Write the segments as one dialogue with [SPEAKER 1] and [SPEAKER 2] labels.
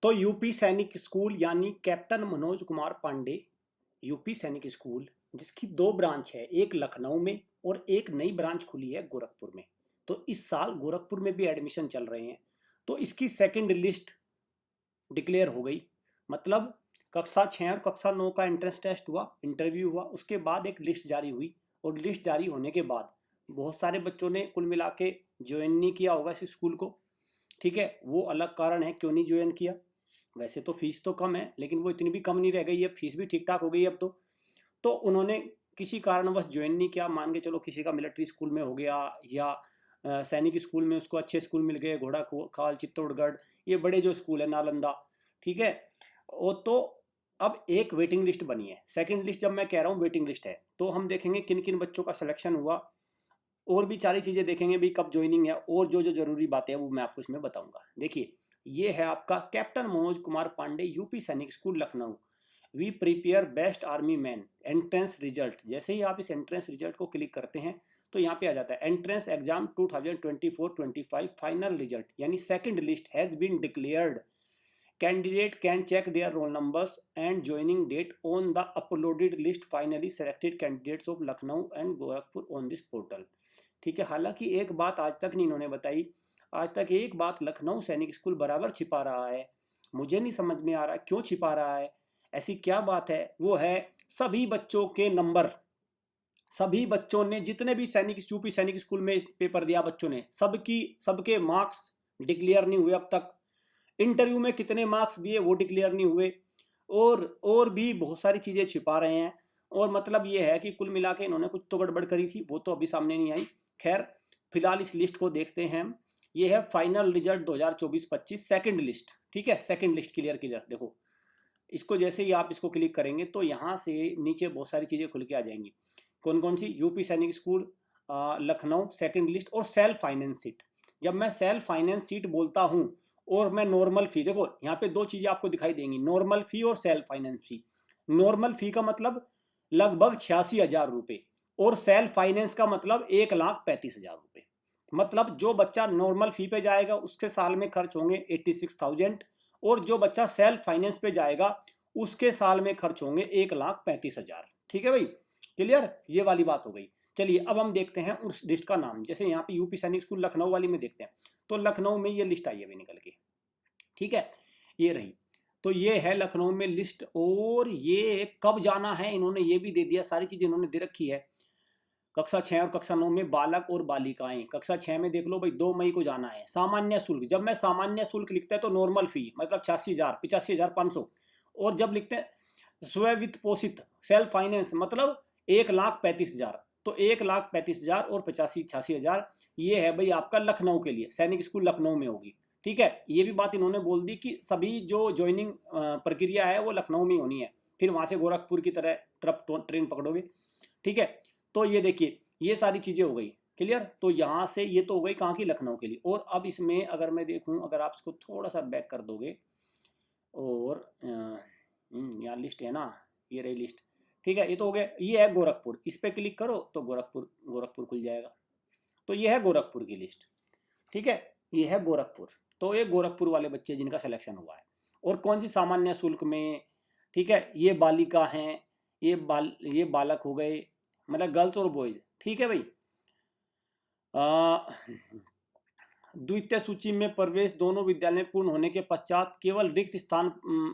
[SPEAKER 1] तो UP Sainik school यानी captain Manoj Kumar Pandey UP Sainik school, जिसकी दो ब्रांच है, एक लखनऊ में और एक नई ब्रांच खुली है गोरखपुर में। तो इस साल गोरखपुर में भी एडमिशन चल रहे हैं। तो इसकी सेकंड लिस्ट डिक्लेयर हो गई। मतलब कक्षा 6 और कक्षा 9 का एंट्रेंस टेस्ट हुआ, इंटरव्यू हुआ, उसके बाद एक लिस्ट जारी हुई। और लिस्ट जारी होने के बाद बहुत सारे बच्चों ने कुल मिला के ज्वाइन नहीं किया होगा इस स्कूल को। ठीक है, वो अलग कारण है क्यों नहीं ज्वाइन किया। वैसे तो फीस तो कम है, लेकिन वो इतनी भी कम नहीं रह गई है, फीस भी ठीक ठाक हो गई अब तो उन्होंने किसी कारणवश ज्वाइन नहीं किया। मान के चलो किसी का मिलिट्री स्कूल में हो गया, या सैनिक स्कूल में उसको अच्छे स्कूल मिल गए, घोड़ा खाल, चित्तौड़गढ़, ये बड़े जो स्कूल है, नालंदा। ठीक है, वो तो अब एक वेटिंग लिस्ट बनी है। सेकंड लिस्ट जब मैं कह रहा हूँ वेटिंग लिस्ट है, तो हम देखेंगे किन किन बच्चों का सिलेक्शन हुआ, और भी सारी चीज़ें देखेंगे भी कब ज्वाइनिंग है, और जो जो जरूरी बातें हैं वो मैं आपको इसमें बताऊंगा। देखिए, ये है आपका captain Manoj Kumar Pandey UP Sainik School Lucknow. We prepare best army man entrance result. जैसे ही आप इस एंट्रेंस रिजल्ट को क्लिक करते हैं तो यहाँ पे आ जाता है एंट्रेंस एग्जाम 2024-25 फाइनल रिजल्ट, यानी second list has been declared. Candidate can check their roll numbers and joining date on the uploaded list. Finally selected candidates of Lucknow and Gorakhpur on this portal. ठीक है, हालांकि एक बात आज तक नहीं इन्होंने बताई, आज तक एक बात लखनऊ सैनिक स्कूल बराबर छिपा रहा है। मुझे नहीं समझ में आ रहा क्यों छिपा रहा है, ऐसी क्या बात है। वो है सभी बच्चों के नंबर, सभी बच्चों ने जितने भी यूपी सैनिक स्कूल में पेपर दिया बच्चों ने, सबके मार्क्स डिक्लेयर नहीं हुए अब तक। इंटरव्यू में कितने मार्क्स दिए वो डिक्लेयर नहीं हुए, और भी बहुत सारी चीज़ें छिपा रहे हैं। और मतलब ये है कि कुल मिला के इन्होंने कुछ तो गड़बड़ करी थी, वो तो अभी सामने नहीं आई। खैर, फिलहाल इस लिस्ट को देखते हैं। ये है फाइनल रिजल्ट 2024-25 सेकंड लिस्ट। ठीक है, सेकंड लिस्ट क्लियर देखो, इसको जैसे ही आप इसको क्लिक करेंगे तो यहाँ से नीचे बहुत सारी चीज़ें खुल के आ जाएंगी। कौन कौन सी? UP Sainik School Lucknow second list और सेल्फ फाइनेंस सीट। जब मैं सेल्फ फाइनेंस सीट बोलता हूँ और मैं नॉर्मल फी, देखो यहाँ पे दो चीज़ें आपको दिखाई देंगी, नॉर्मल फी और सेल्फ फाइनेंस फी। नॉर्मल फी का मतलब लगभग 86,000 रुपये, और सेल्फ फाइनेंस का मतलब 1,35,000 रुपये। मतलब जो बच्चा नॉर्मल फी पे जाएगा उसके साल में खर्च होंगे 86,000, और जो बच्चा सेल्फ फाइनेंस पे जाएगा उसके साल में खर्च होंगे 1,35,000। ठीक है भाई, क्लियर, ये वाली बात हो गई। चलिए अब हम देखते हैं उस लिस्ट का नाम। जैसे यहाँ पे यूपी सैनिक स्कूल लखनऊ वाली में देखते हैं, तो लखनऊ में ये लिस्ट आई है अभी निकल के। ठीक है, ये रही, तो ये है लखनऊ में लिस्ट। और ये कब जाना है इन्होंने ये भी दे दिया, सारी चीजें इन्होंने दे रखी है। कक्षा 6 और कक्षा 9 में बालक और बालिकाएं। कक्षा 6 में देख लो भाई 2 मई को जाना है। सामान्य शुल्क, जब मैं सामान्य शुल्क लिखता है तो नॉर्मल फी मतलब 86,000, 85,500। और जब लिखते हैं स्ववित्त पोषित सेल्फ फाइनेंस मतलब 1,35,000, तो 1,35,000 और 85,86,000 ये है भाई आपका लखनऊ के लिए, सैनिक स्कूल लखनऊ में होगी। ठीक है, ये भी बात इन्होंने बोल दी कि सभी जो ज्वाइनिंग प्रक्रिया है वो लखनऊ में होनी है, फिर वहां से गोरखपुर की तरफ ट्रेन पकड़ोगे। ठीक है, तो ये देखिए ये सारी चीज़ें हो गई क्लियर। तो यहाँ से ये तो हो गई कहाँ की, लखनऊ के लिए। और अब इसमें अगर मैं देखूँ, अगर आप इसको थोड़ा सा बैक कर दोगे, और यहाँ लिस्ट है ना, ये रही लिस्ट। ठीक है, ये तो हो गया। ये है गोरखपुर, इस पर क्लिक करो तो गोरखपुर खुल जाएगा। तो ये है गोरखपुर की लिस्ट। ठीक है, ये है गोरखपुर। तो ये गोरखपुर वाले बच्चे जिनका सिलेक्शन हुआ है। और कौन सी सामान्य शुल्क में? ठीक है, ये बालिका हैं, ये बालक हो गए, मतलब गर्ल्स और बॉयज। ठीक है भाई, द्वितीय सूची में प्रवेश दोनों विद्यालय पूर्ण होने के पश्चात केवल रिक्त स्थान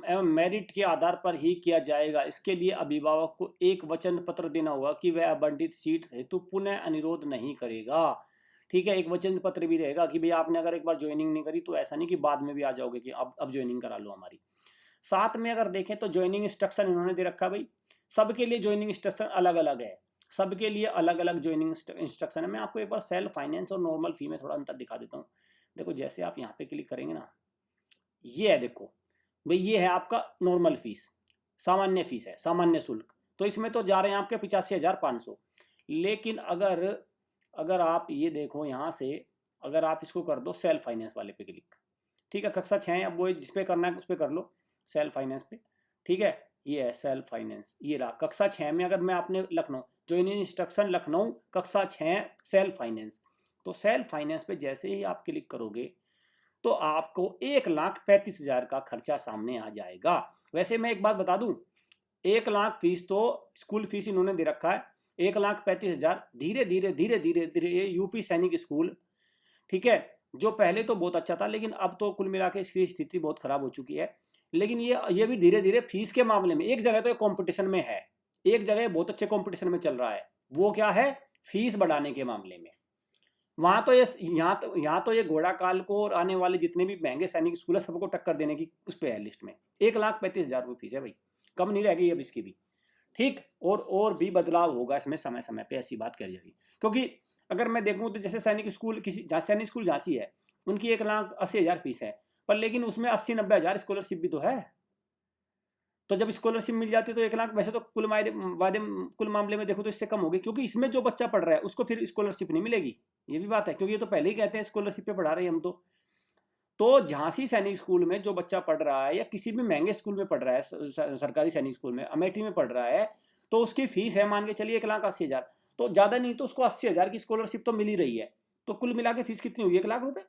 [SPEAKER 1] एवं मेरिट के आधार पर ही किया जाएगा। इसके लिए अभिभावक को एक वचन पत्र देना होगा कि वह आवंटित सीट हेतु पुनः अनुरोध नहीं करेगा। ठीक है, एक वचन पत्र भी रहेगा कि भाई आपने अगर एक बार ज्वाइनिंग नहीं करी तो ऐसा नहीं कि बाद में भी आ जाओगे कि अब ज्वाइनिंग करा लो हमारी। साथ में अगर देखें तो ज्वाइनिंग इंस्ट्रक्शन इन्होंने दे रखा है भाई, सबके लिए ज्वाइनिंग इंस्ट्रक्शन अलग अलग है, सबके लिए अलग अलग ज्वाइनिंग इंस्ट्रक्शन है। मैं आपको एक बार सेल्फ फाइनेंस और नॉर्मल फी में थोड़ा अंतर दिखा देता हूँ। देखो जैसे आप यहाँ पे क्लिक करेंगे ना, ये है देखो भाई, ये है आपका नॉर्मल फीस, सामान्य फीस है, सामान्य शुल्क। तो इसमें तो जा रहे हैं आपके 85,500। लेकिन अगर आप ये देखो यहाँ से, अगर आप इसको कर दो सेल्फ फाइनेंस वाले पे क्लिक, ठीक है, कक्षा 6 अब वो जिस पे करना है उस पर कर लो, सेल्फ फाइनेंस पे। ठीक है, ये है सेल्फ फाइनेंस, ये रहा कक्षा 6 में। अगर मैं आपने लखनऊ ज्वाइनिंग इंस्ट्रक्शन लखनऊ कक्षा 6 सेल्फ फाइनेंस, तो सेल्फ फाइनेंस पे जैसे ही आप क्लिक करोगे तो आपको 1,35,000 का खर्चा सामने आ जाएगा। वैसे मैं एक बात बता दूं, 1,00,000 फीस तो स्कूल फीस इन्होंने दे रखा है, 1,35,000 धीरे धीरे धीरे धीरे धीरे ये यूपी सैनिक स्कूल, ठीक है, जो पहले तो बहुत अच्छा था लेकिन अब तो कुल मिला के इसकी स्थिति बहुत खराब हो चुकी है। लेकिन ये भी धीरे धीरे फीस के मामले में एक जगह तो ये कंपटीशन में है, एक जगह बहुत अच्छे कंपटीशन में चल रहा है, वो क्या है, फीस बढ़ाने के मामले में। वहां तो ये यहाँ तो ये घोड़ा काल को और आने वाले जितने भी महंगे सैनिक स्कूल है सबको टक्कर देने की उस पर है लिस्ट में। 1,35,000 रुपये फीस है भाई, कम नहीं रह गई अब इसकी भी, ठीक। और भी बदलाव होगा इसमें समय समय पे, ऐसी बात करी जाएगी। क्योंकि अगर मैं देखूं तो जैसे सैनिक स्कूल किसी सैनिक स्कूल झांसी है, उनकी 1,80,000 फीस है, पर लेकिन उसमें 80-90 हज़ार स्कॉलरशिप भी तो है। तो जब स्कॉलरशिप मिल जाती है तो 1,00,000, वैसे तो कुल मामले में देखो तो इससे कम होगी, क्योंकि इसमें जो बच्चा पढ़ रहा है उसको फिर स्कॉलरशिप नहीं मिलेगी, ये भी बात है, क्योंकि ये तो पहले ही कहते हैं स्कॉलरशिप पे पढ़ा रहे हैं हम तो झांसी सैनिक स्कूल में जो बच्चा पढ़ रहा है या किसी भी महंगे स्कूल में पढ़ रहा है, सरकारी सैनिक स्कूल में अमेठी में पढ़ रहा है, तो उसकी फीस है मान के चलिए 1,80,000, तो ज्यादा नहीं तो उसको 80,000 की स्कॉलरशिप तो मिल ही रही है। तो कुल मिला के फीस कितनी हुई, 1,00,000 रुपए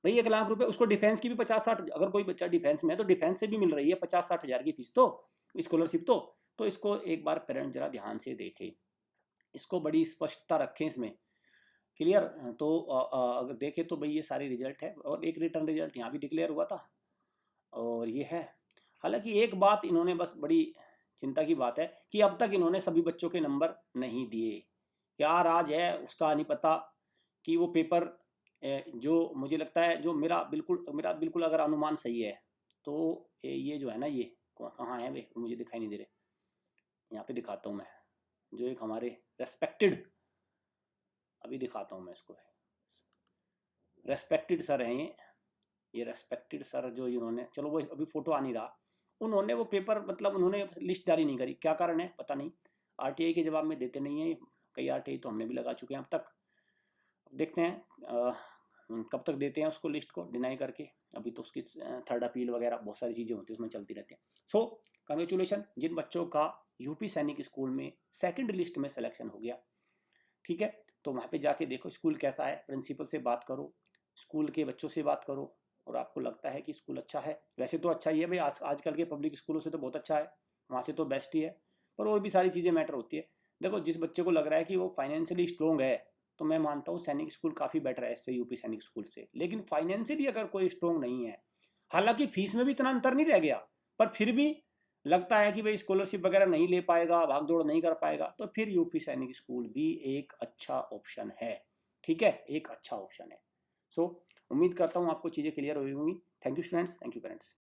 [SPEAKER 1] भाई, 1,00,000 रुपए। उसको डिफेंस की भी 50-60, अगर कोई बच्चा डिफेंस में है तो डिफेंस से भी मिल रही है 50-60 हज़ार की फीस तो स्कॉलरशिप तो इसको एक बार पेरेंट जरा ध्यान से देखे, इसको बड़ी स्पष्टता रखें इसमें, क्लियर। तो अगर देखें तो भाई ये सारे रिजल्ट है, और एक रिटर्न रिजल्ट यहाँ भी डिक्लेयर हुआ था, और ये है। हालांकि एक बात इन्होंने बस बड़ी चिंता की बात है कि अब तक इन्होंने सभी बच्चों के नंबर नहीं दिए, क्या राज है उसका नहीं पता। कि वो पेपर जो मुझे लगता है, जो मेरा बिल्कुल अगर अनुमान सही है, तो ये जो है ना, ये कहाँ है वे, मुझे दिखाई नहीं दे रहे, यहाँ पे दिखाता हूँ मैं, जो एक हमारे रेस्पेक्टेड, अभी दिखाता हूँ मैं इसको, रेस्पेक्टेड सर हैं ये रेस्पेक्टेड सर जो इन्होंने, चलो वो अभी फोटो आ नहीं रहा, उन्होंने वो पेपर, मतलब उन्होंने लिस्ट जारी नहीं करी, क्या कारण है पता नहीं, आरटीआई के जवाब में देते नहीं है, कई आरटीआई तो हमने भी लगा चुके हैं अब तक। देखते हैं कब तक देते हैं उसको, लिस्ट को डिनाई करके, अभी तो उसकी थर्ड अपील वगैरह बहुत सारी चीज़ें होती है उसमें चलती रहती हैं। सो कंग्रेचुलेशन जिन बच्चों का यूपी सैनिक स्कूल में सेकंड लिस्ट में सिलेक्शन हो गया, ठीक है। तो वहाँ पे जाके देखो स्कूल कैसा है, प्रिंसिपल से बात करो, स्कूल के बच्चों से बात करो, और आपको लगता है कि स्कूल अच्छा है, वैसे तो अच्छा ही है भाई, आजकल के पब्लिक स्कूलों से तो बहुत अच्छा है, वहाँ से तो बेस्ट ही है, पर और भी सारी चीज़ें मैटर होती है। देखो जिस बच्चे को लग रहा है कि वो फाइनेंशियली स्ट्रॉन्ग है, तो मैं मानता हूँ सैनिक स्कूल काफ़ी बेटर है इससे, यूपी सैनिक स्कूल से। लेकिन फाइनेंशियली अगर कोई स्ट्रॉन्ग नहीं है, हालांकि फीस में भी इतना अंतर नहीं रह गया, पर फिर भी लगता है कि भाई स्कॉलरशिप वगैरह नहीं ले पाएगा, भागदौड़ नहीं कर पाएगा, तो फिर यूपी सैनिक स्कूल भी एक अच्छा ऑप्शन है, ठीक है, एक अच्छा ऑप्शन है। सो उम्मीद करता हूँ आपको चीज़ें क्लियर हुई होंगी। Thank you students, thank you parents.